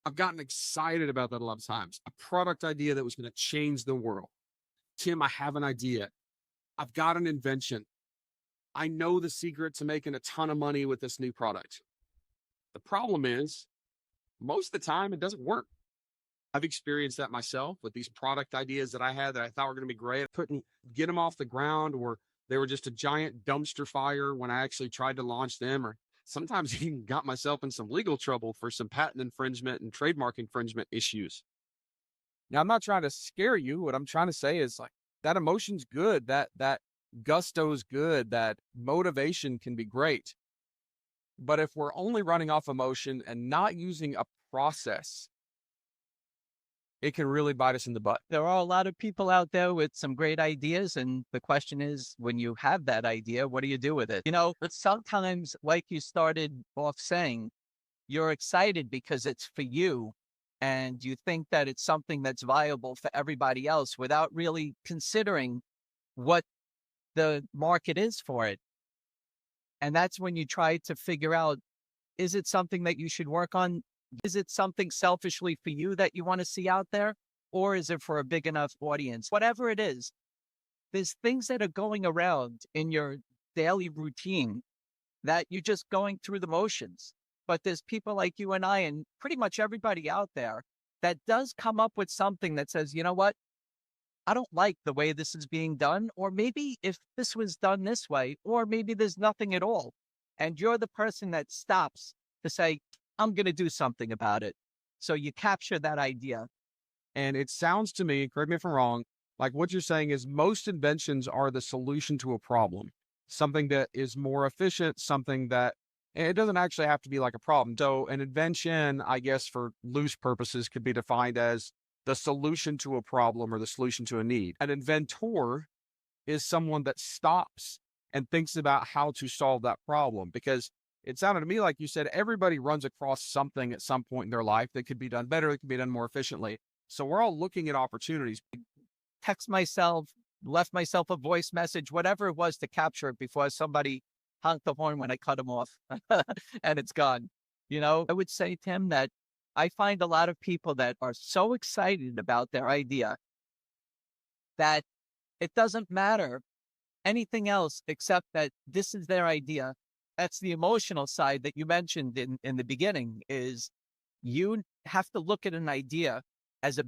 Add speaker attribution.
Speaker 1: I've gotten excited about that a lot of times. A product idea that was going to change the world. Tim, I have an idea. I've got an invention. I know the secret to making a ton of money with this new product. The problem is, most of the time, it doesn't work. I've experienced that myself with these product ideas that I had that I thought were going to be great. I couldn't get them off the ground, or they were just a giant dumpster fire when I actually tried to launch them, or sometimes even got myself in some legal trouble for some patent infringement and trademark infringement issues. Now, I'm not trying to scare you. What I'm trying to say is like that emotion's good, that gusto's good, that motivation can be great. But if we're only running off emotion and not using a process, it can really bite us in the butt.
Speaker 2: There are a lot of people out there with some great ideas. And the question is, when you have that idea, what do you do with it? But sometimes, like you started off saying, you're excited because it's for you and you think that it's something that's viable for everybody else without really considering what the market is for it. And that's when you try to figure out, is it something that you should work on? Is it something selfishly for you that you want to see out there? Or is it for a big enough audience? Whatever it is, there's things that are going around in your daily routine that you're just going through the motions. But there's people like you and I, and pretty much everybody out there that does come up with something that says, you know what? I don't like the way this is being done. Or maybe if this was done this way, or maybe there's nothing at all. And you're the person that stops to say, I'm going to do something about it. So you capture that idea.
Speaker 1: And it sounds to me, correct me if I'm wrong, like what you're saying is most inventions are the solution to a problem, something that is more efficient, something that and it doesn't actually have to be like a problem. So, an invention, I guess, for loose purposes, could be defined as the solution to a problem or the solution to a need. An inventor is someone that stops and thinks about how to solve that problem because it sounded to me like you said everybody runs across something at some point in their life that could be done better, that could be done more efficiently. So we're all looking at opportunities.
Speaker 2: Text myself, left myself a voice message, whatever it was to capture it before somebody honked the horn when I cut them off and it's gone. I would say, Tim, that I find a lot of people that are so excited about their idea that it doesn't matter anything else except that this is their idea. That's the emotional side that you mentioned in the beginning is you have to look at an idea as a